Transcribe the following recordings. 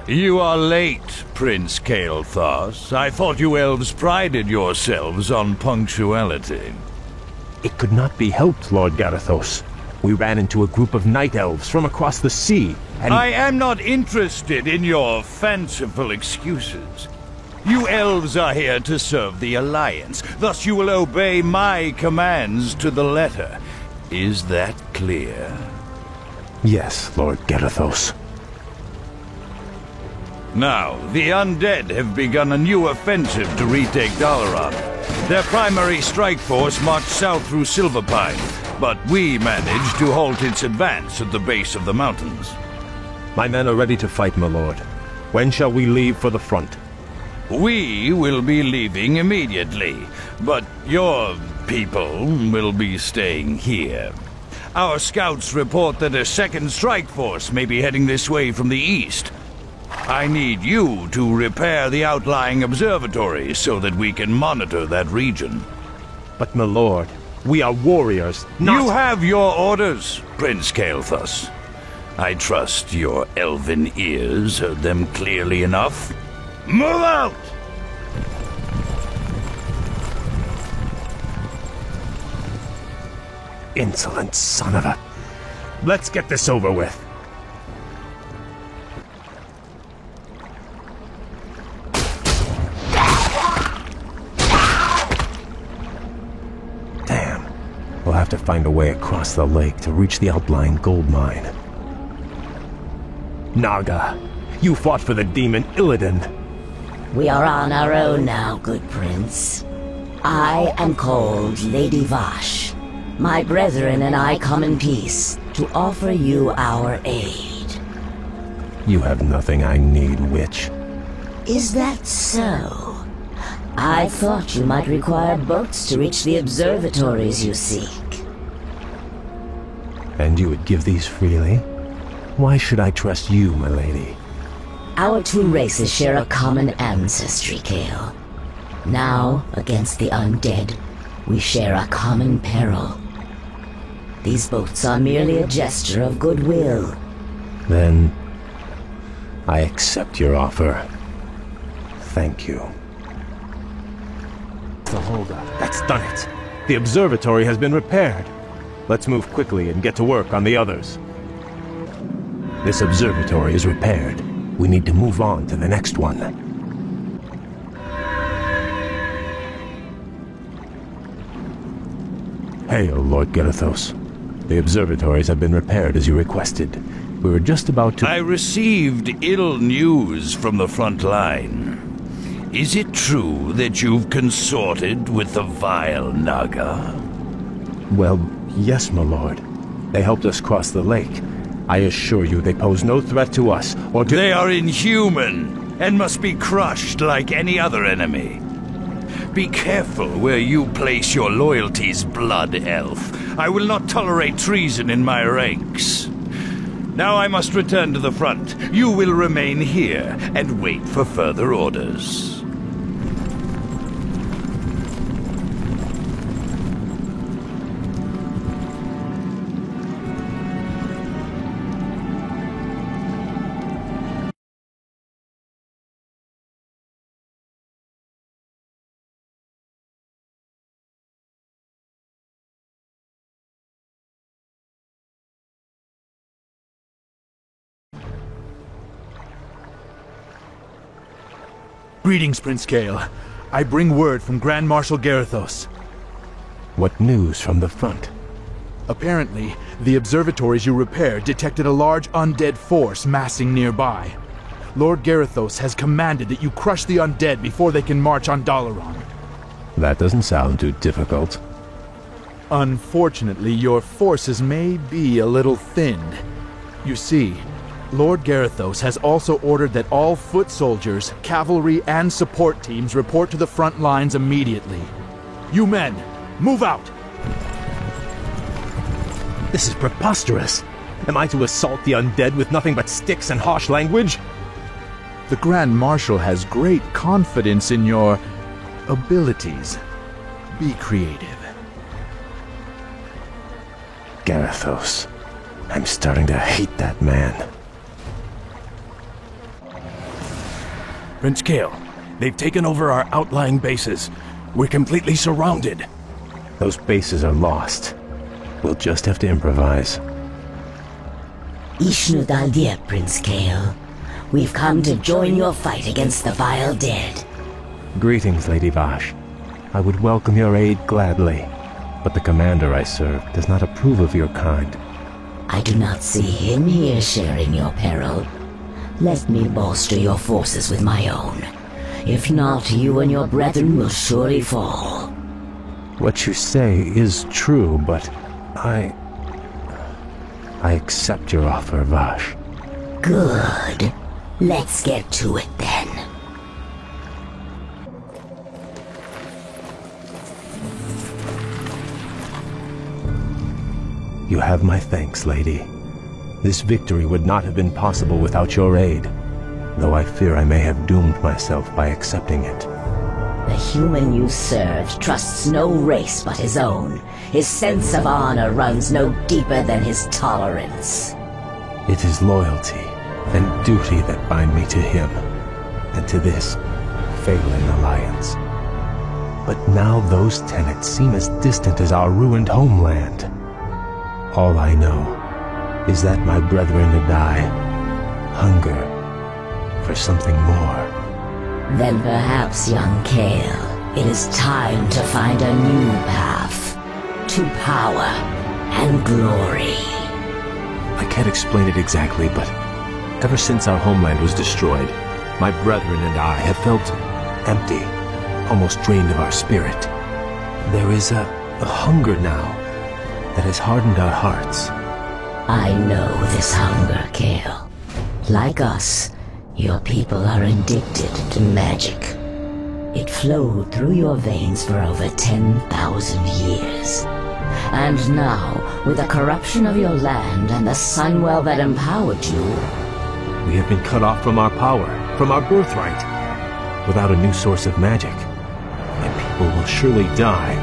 You are late, Prince Kael'thas. I thought you elves prided yourselves on punctuality. It could not be helped, Lord Garithos. We ran into a group of night elves from across the sea, and— I am not interested in your fanciful excuses. You elves are here to serve the Alliance, thus you will obey my commands to the letter. Is that clear? Yes, Lord Garithos. Now, the undead have begun a new offensive to retake Dalaran. Their primary strike force marched south through Silverpine, but we managed to halt its advance at the base of the mountains. My men are ready to fight, my lord. When shall we leave for the front? We will be leaving immediately, but your people will be staying here. Our scouts report that a second strike force may be heading this way from the east. I need you to repair the outlying observatory so that we can monitor that region. But, my lord, we are warriors, not— You have your orders, Prince Kael'thas. I trust your elven ears heard them clearly enough. Move out! Insolent son of a— Let's get this over with. Damn. We'll have to find a way across the lake to reach the outlying gold mine. Naga, you fought for the demon Illidan. We are on our own now, good prince. I am called Lady Vash. My brethren and I come in peace to offer you our aid. You have nothing I need, witch. Is that so? I thought you might require boats to reach the observatories you seek. And you would give these freely? Why should I trust you, my lady? Our two races share a common ancestry, Kael. Now, against the undead, we share a common peril. These boats are merely a gesture of goodwill. Then, I accept your offer. Thank you. The holdup. That's done it. The observatory has been repaired. Let's move quickly and get to work on the others. This observatory is repaired. We need to move on to the next one. Hail, Lord Garithos. The observatories have been repaired as you requested. We were just about to— I received ill news from the front line. Is it true that you've consorted with the vile Naga? Well, yes, my lord. They helped us cross the lake. I assure you they pose no threat to us, or to— They are inhuman, and must be crushed like any other enemy. Be careful where you place your loyalties, Blood Elf. I will not tolerate treason in my ranks. Now I must return to the front. You will remain here, and wait for further orders. Greetings, Prince Kael. I bring word from Grand Marshal Garithos. What news from the front? Apparently, the observatories you repaired detected a large undead force massing nearby. Lord Garithos has commanded that you crush the undead before they can march on Dalaran. That doesn't sound too difficult. Unfortunately, your forces may be a little thinned. You see, Lord Garithos has also ordered that all foot soldiers, cavalry, and support teams report to the front lines immediately. You men, move out! This is preposterous. Am I to assault the undead with nothing but sticks and harsh language? The Grand Marshal has great confidence in your abilities. Be creative. Garithos. I'm starting to hate that man. Prince Kael, they've taken over our outlying bases. We're completely surrounded. Those bases are lost. We'll just have to improvise. Ishnu Daldir, Prince Kael. We've come to join your fight against the vile dead. Greetings, Lady Vash. I would welcome your aid gladly, but the commander I serve does not approve of your kind. I do not see him here sharing your peril. Let me bolster your forces with my own. If not, you and your brethren will surely fall. What you say is true, but I accept your offer, Vash. Good. Let's get to it then. You have my thanks, lady. This victory would not have been possible without your aid, though I fear I may have doomed myself by accepting it. The human you served trusts no race but his own. His sense of honor runs no deeper than his tolerance. It is loyalty and duty that bind me to him, and to this failing alliance. But now those tenets seem as distant as our ruined homeland. All I know is that my brethren and I hunger for something more. Then perhaps, young Kael, it is time to find a new path to power and glory. I can't explain it exactly, but ever since our homeland was destroyed, my brethren and I have felt empty, almost drained of our spirit. There is a hunger now that has hardened our hearts. I know this hunger, Kael. Like us, your people are addicted to magic. It flowed through your veins for over 10,000 years. And now, with the corruption of your land and the Sunwell that empowered you, we have been cut off from our power, from our birthright. Without a new source of magic, my people will surely die.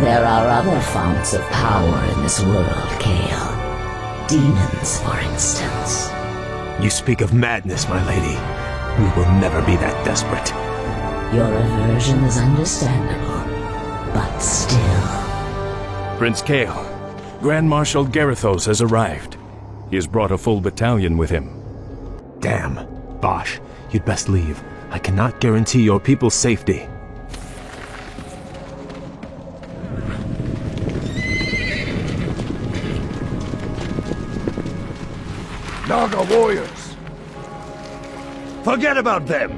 There are other founts of power in this world, Kael. Demons, for instance. You speak of madness, my lady. We will never be that desperate. Your aversion is understandable, but still. Prince Kael, Grand Marshal Garithos has arrived. He has brought a full battalion with him. Damn. Vash, you'd best leave. I cannot guarantee your people's safety. Naga warriors! Forget about them!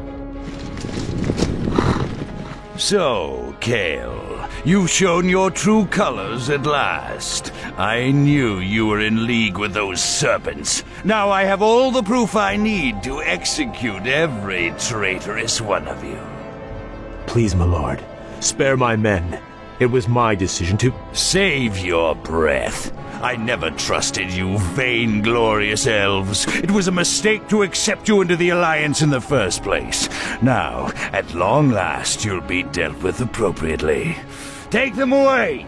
So, Kael, you've shown your true colors at last. I knew you were in league with those serpents. Now I have all the proof I need to execute every traitorous one of you. Please, my lord, spare my men. It was my decision to... Save your breath. I never trusted you, vainglorious elves. It was a mistake to accept you into the Alliance in the first place. Now, at long last, you'll be dealt with appropriately. Take them away!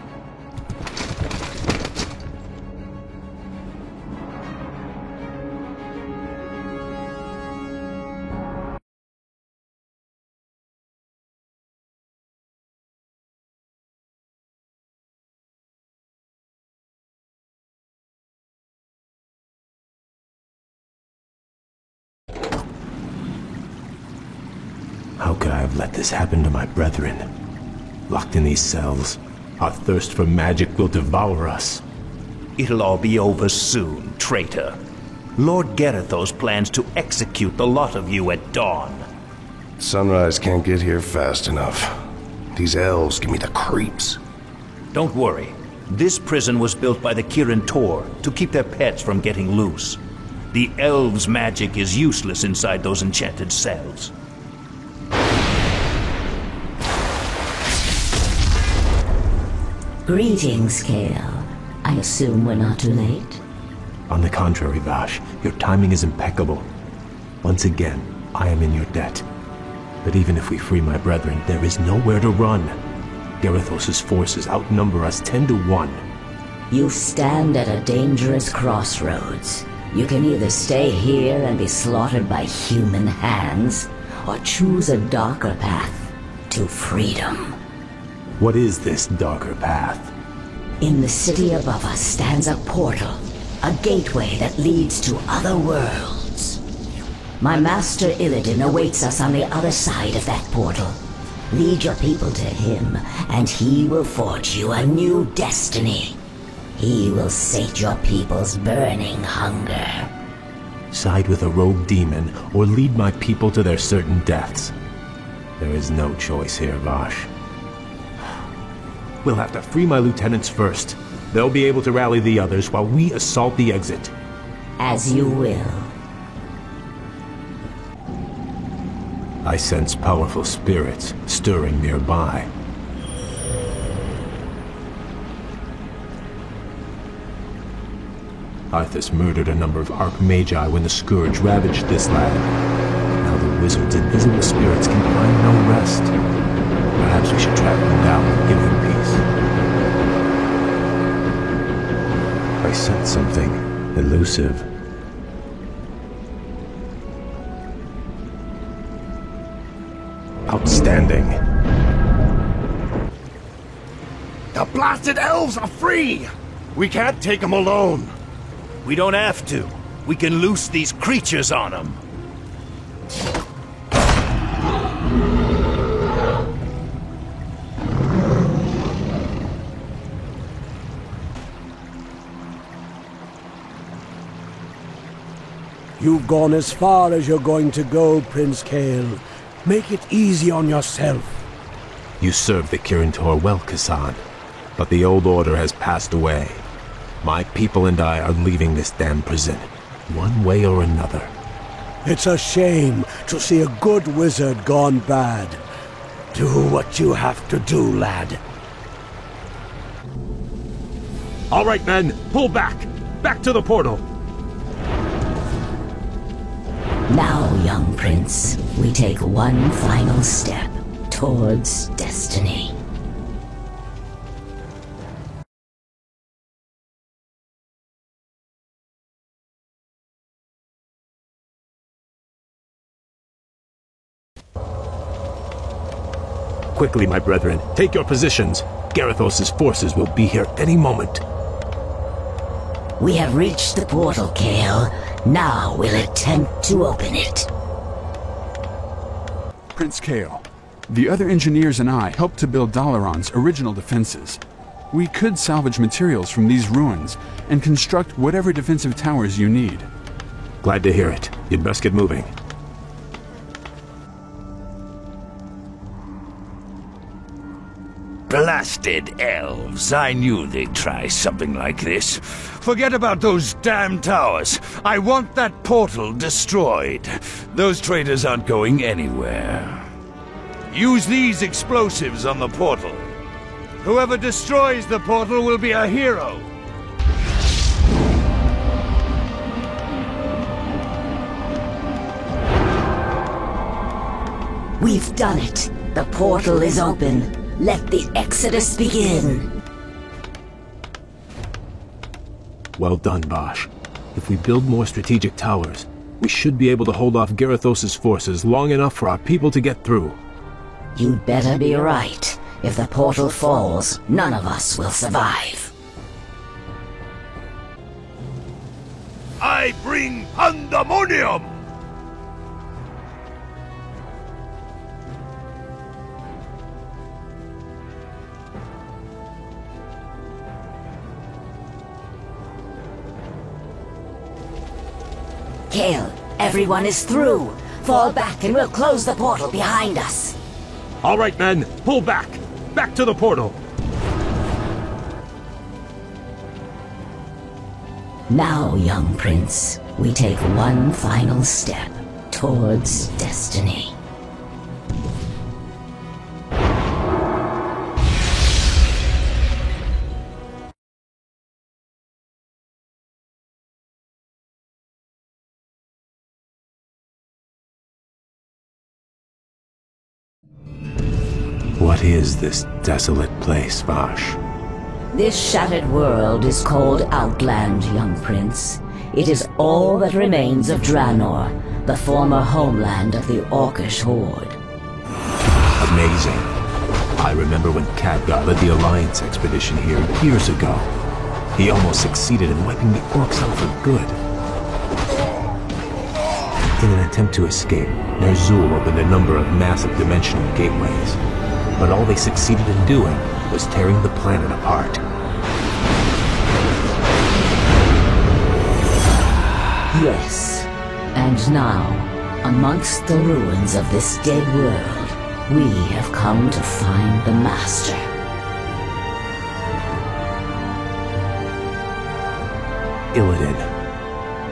How could I have let this happen to my brethren? Locked in these cells, our thirst for magic will devour us. It'll all be over soon, traitor. Lord Garithos plans to execute the lot of you at dawn. Sunrise can't get here fast enough. These elves give me the creeps. Don't worry. This prison was built by the Kirin Tor to keep their pets from getting loose. The elves' magic is useless inside those enchanted cells. Greetings, Kael. I assume we're not too late? On the contrary, Vash, your timing is impeccable. Once again, I am in your debt. But even if we free my brethren, there is nowhere to run. Garithos' forces outnumber us 10 to 1. You stand at a dangerous crossroads. You can either stay here and be slaughtered by human hands, or choose a darker path to freedom. What is this darker path? In the city above us stands a portal, a gateway that leads to other worlds. My master Illidan awaits us on the other side of that portal. Lead your people to him, and he will forge you a new destiny. He will sate your people's burning hunger. Side with a rogue demon, or lead my people to their certain deaths. There is no choice here, Vash. We'll have to free my lieutenants first. They'll be able to rally the others while we assault the exit. As you will. I sense powerful spirits stirring nearby. Arthas murdered a number of Archmagi when the Scourge ravaged this land. Now the wizard's invisible spirits can find no rest. Perhaps we should track them down and give them peace. I sense something elusive. Outstanding. The blasted elves are free! We can't take them alone. We don't have to. We can loose these creatures on them. You've gone as far as you're going to go, Prince Kael. Make it easy on yourself. You served the Kirin Tor well, Kasan, but the old order has passed away. My people and I are leaving this damn prison, one way or another. It's a shame to see a good wizard gone bad. Do what you have to do, lad. All right, men, pull back! Back to the portal! Now, young prince, we take one final step towards destiny. Quickly, my brethren, take your positions. Garithos' forces will be here any moment. We have reached the portal, Kael. Now we'll attempt to open it. Prince Kael, the other engineers and I helped to build Dalaran's original defenses. We could salvage materials from these ruins and construct whatever defensive towers you need. Glad to hear it. You'd best get moving. Blasted elves. I knew they'd try something like this. Forget about those damn towers. I want that portal destroyed. Those traitors aren't going anywhere. Use these explosives on the portal. Whoever destroys the portal will be a hero. We've done it. The portal is open. Let the exodus begin. Well done, Vash. If we build more strategic towers, we should be able to hold off Garithos' forces long enough for our people to get through. You'd better be right. If the portal falls, none of us will survive. I bring pandemonium! Kael, everyone is through. Fall back and we'll close the portal behind us. All right, men, pull back! Back to the portal! Now, young prince, we take one final step towards destiny. What is this desolate place, Vash? This shattered world is called Outland, young prince. It is all that remains of Draenor, the former homeland of the Orcish Horde. Amazing. I remember when Khadgar led the Alliance expedition here years ago. He almost succeeded in wiping the Orcs out for good. In an attempt to escape, Ner'zhul opened a number of massive dimensional gateways. But all they succeeded in doing was tearing the planet apart. Yes. And now, amongst the ruins of this dead world, we have come to find the Master. Illidan.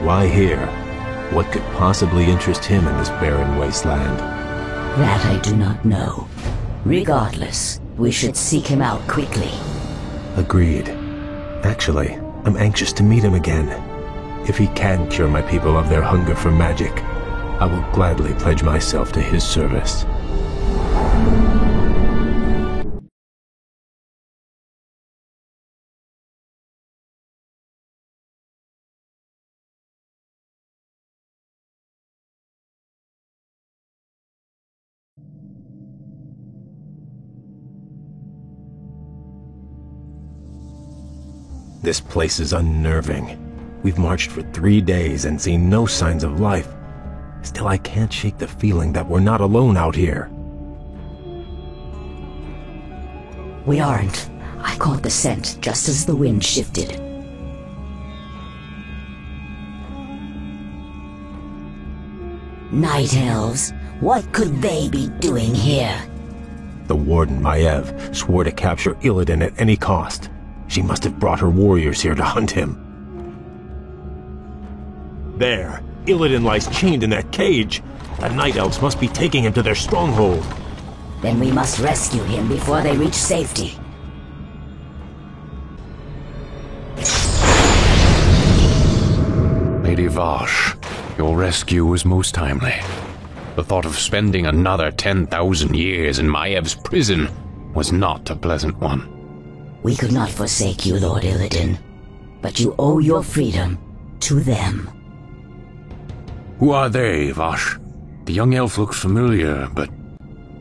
Why here? What could possibly interest him in this barren wasteland? That I do not know. Regardless, we should seek him out quickly. Agreed. Actually, I'm anxious to meet him again. If he can cure my people of their hunger for magic, I will gladly pledge myself to his service. This place is unnerving. We've marched for 3 days and seen no signs of life. Still, I can't shake the feeling that we're not alone out here. We aren't. I caught the scent just as the wind shifted. Night elves, what could they be doing here? The Warden, Maiev, swore to capture Illidan at any cost. She must have brought her warriors here to hunt him. There, Illidan lies chained in that cage. The Night Elves must be taking him to their stronghold. Then we must rescue him before they reach safety. Lady Vashj, your rescue was most timely. The thought of spending another 10,000 years in Maiev's prison was not a pleasant one. We could not forsake you, Lord Illidan, but you owe your freedom to them. Who are they, Vashj? The young elf looks familiar, but...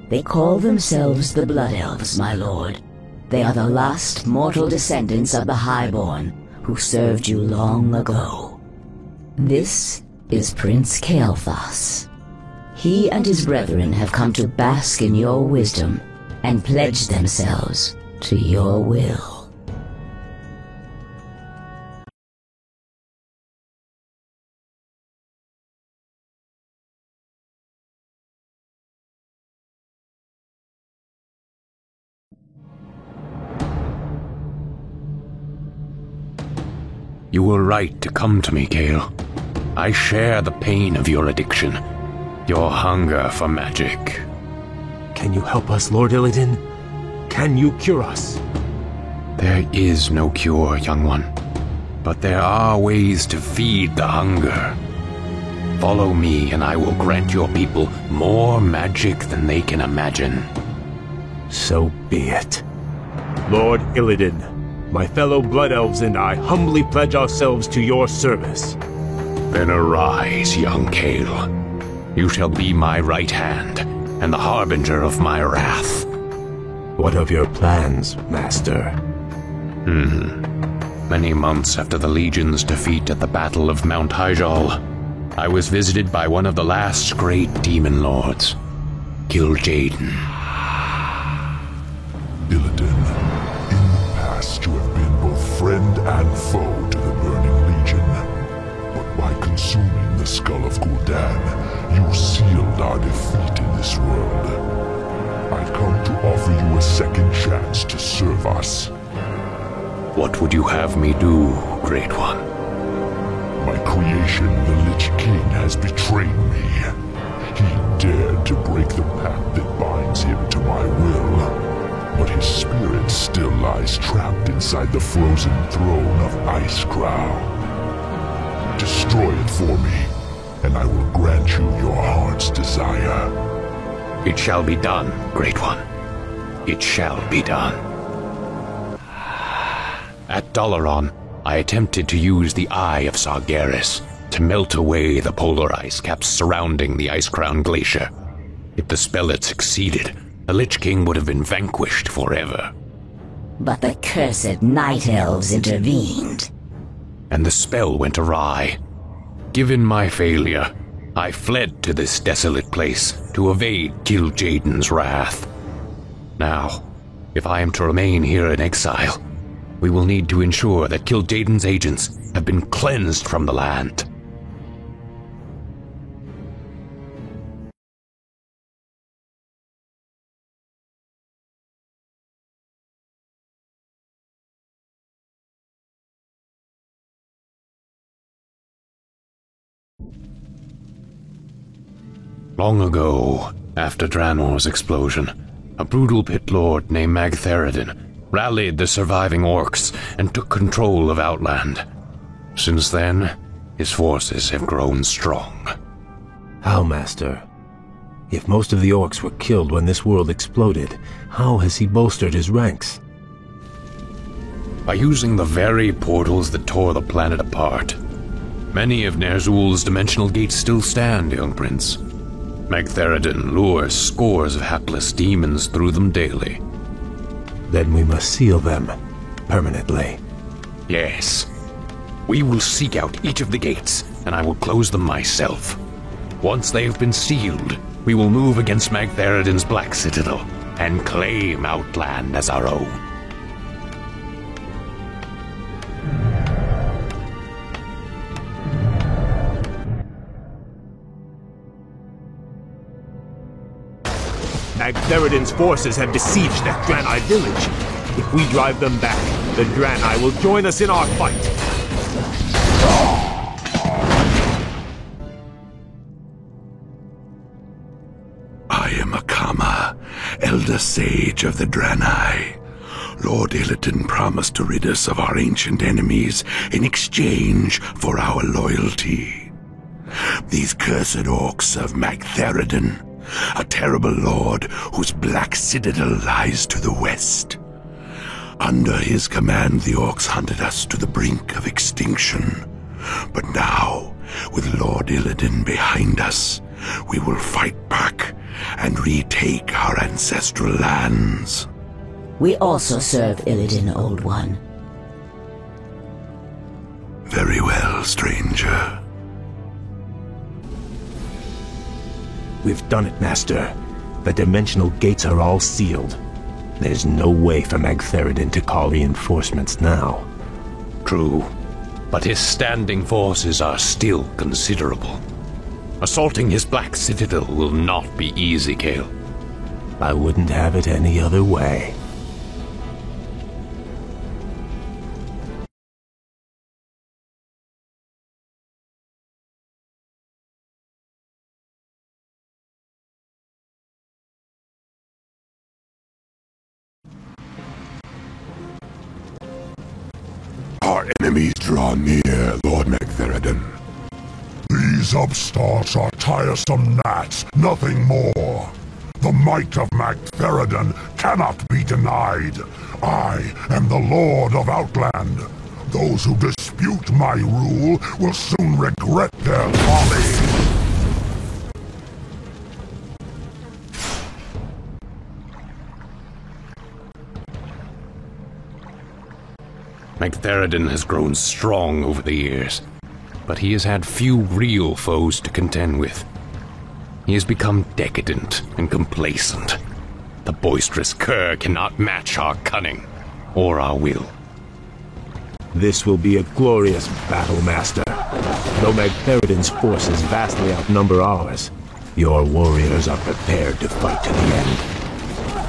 They call themselves the Blood Elves, my lord. They are the last mortal descendants of the Highborn, who served you long ago. This is Prince Kael'thas. He and his brethren have come to bask in your wisdom and pledge themselves to your will. You were right to come to me, Kael. I share the pain of your addiction, your hunger for magic. Can you help us, Lord Illidan? Can you cure us? There is no cure, young one. But there are ways to feed the hunger. Follow me, and I will grant your people more magic than they can imagine. So be it. Lord Illidan, my fellow Blood Elves and I humbly pledge ourselves to your service. Then arise, young Kael. You shall be my right hand, and the harbinger of my wrath. What of your plans, Master? Many months after the Legion's defeat at the Battle of Mount Hyjal, I was visited by one of the last great demon lords, Kil'jaeden. Illidan, in the past you have been both friend and foe to the Burning Legion. But by consuming the skull of Gul'dan, you sealed our defeat in this world. I come to offer you a second chance to serve us. What would you have me do, Great One? My creation, the Lich King, has betrayed me. He dared to break the pact that binds him to my will. But his spirit still lies trapped inside the frozen throne of Icecrow. Destroy it for me, and I will grant you your heart's desire. It shall be done, Great One. It shall be done. At Dalaran, I attempted to use the Eye of Sargeras, to melt away the polar ice caps surrounding the Ice-Crown Glacier. If the spell had succeeded, the Lich King would have been vanquished forever. But the cursed Night Elves intervened. And the spell went awry. Given my failure, I fled to this desolate place to evade Kil'jaeden's wrath. Now, if I am to remain here in exile, we will need to ensure that Kil'jaeden's agents have been cleansed from the land. Long ago, after Draenor's explosion, a brutal pit lord named Magtheridon rallied the surviving orcs and took control of Outland. Since then, his forces have grown strong. How, Master? If most of the orcs were killed when this world exploded, how has he bolstered his ranks? By using the very portals that tore the planet apart. Many of Ner'zhul's dimensional gates still stand, young prince. Magtheridon lures scores of hapless demons through them daily. Then we must seal them permanently. Yes. We will seek out each of the gates, and I will close them myself. Once they have been sealed, we will move against Magtheridon's Black Citadel and claim Outland as our own. Magtheridon's forces have besieged that Draenei village. If we drive them back, the Draenei will join us in our fight. I am Akama, Elder Sage of the Draenei. Lord Illidan promised to rid us of our ancient enemies in exchange for our loyalty. These cursed orcs of Magtheridon, a terrible lord whose Black Citadel lies to the west. Under his command, the orcs hunted us to the brink of extinction. But now, with Lord Illidan behind us, we will fight back and retake our ancestral lands. We also serve Illidan, Old One. Very well, stranger. We've done it, Master. The dimensional gates are all sealed. There's no way for Magtheridon to call reinforcements now. True, but his standing forces are still considerable. Assaulting his Black Citadel will not be easy, Kael. I wouldn't have it any other way. Our enemies draw near, Lord Magtheridon. These upstarts are tiresome gnats, nothing more. The might of Magtheridon cannot be denied. I am the Lord of Outland. Those who dispute my rule will soon regret their folly. Magtheridon has grown strong over the years, but he has had few real foes to contend with. He has become decadent and complacent. The boisterous cur cannot match our cunning or our will. This will be a glorious battle, Master. Though Magtheridon's forces vastly outnumber ours, your warriors are prepared to fight to the end.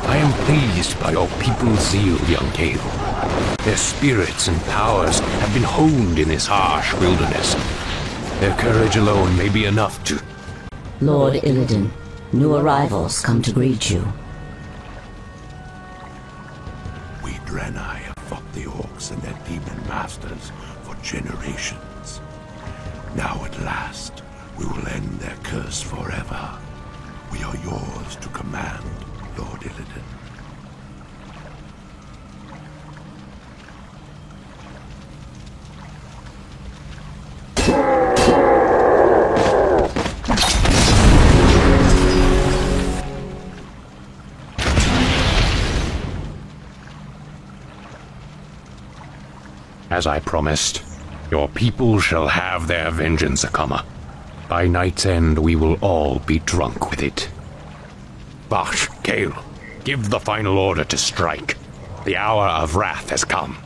I am pleased by your people's zeal, young Kael. Their spirits and powers have been honed in this harsh wilderness. Their courage alone may be enough to... Lord Illidan, new arrivals come to greet you. We Draenei have fought the orcs and their demon masters for generations. Now at last, we will end their curse forever. We are yours to command, Lord Illidan. As I promised, your people shall have their vengeance, Akama. By night's end, we will all be drunk with it. Bash, Kale, give the final order to strike. The hour of wrath has come.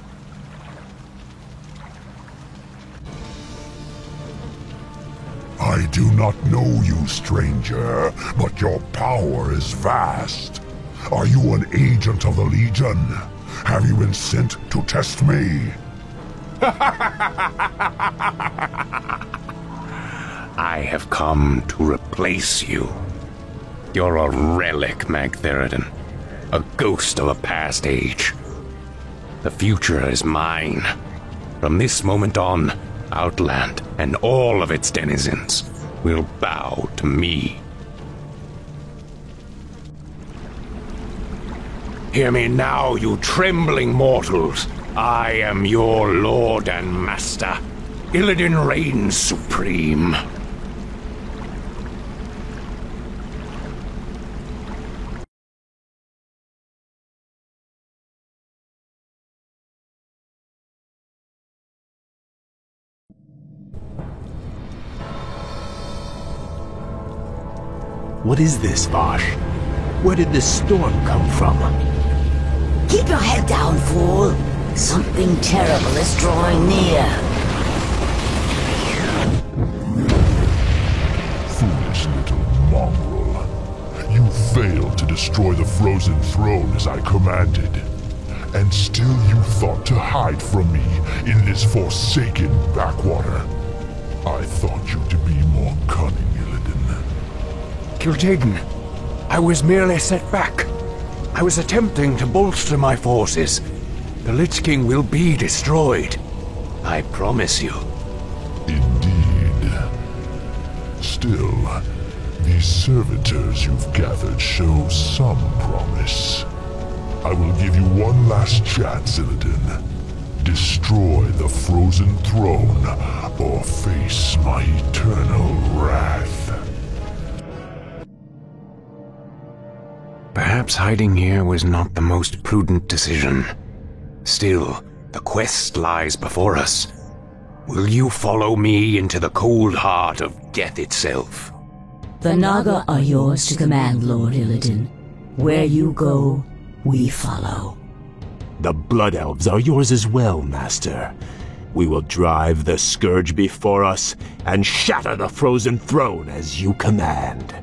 I do not know you, stranger, but your power is vast. Are you an agent of the Legion? Have you been sent to test me? I have come to replace you. You're a relic, Magtheridon. A ghost of a past age. The future is mine. From this moment on, Outland and all of its denizens will bow to me. Hear me now, you trembling mortals. I am your lord and master. Illidan reigns supreme. What is this, Vash? Where did this storm come from? Keep your head down, fool. Something terrible is drawing near. Foolish little mongrel. You failed to destroy the frozen throne as I commanded. And still you thought to hide from me in this forsaken backwater. I thought you to be more cunning, Illidan. Kil'jaeden, I was merely set back. I was attempting to bolster my forces. The Lich King will be destroyed. I promise you. Indeed. Still, these servitors you've gathered show some promise. I will give you one last chance, Illidan. Destroy the frozen throne, or face my eternal wrath. Perhaps hiding here was not the most prudent decision. Still, the quest lies before us. Will you follow me into the cold heart of death itself? The Naga are yours to command, Lord Illidan. Where you go, we follow. The Blood Elves are yours as well, Master. We will drive the Scourge before us and shatter the frozen throne as you command.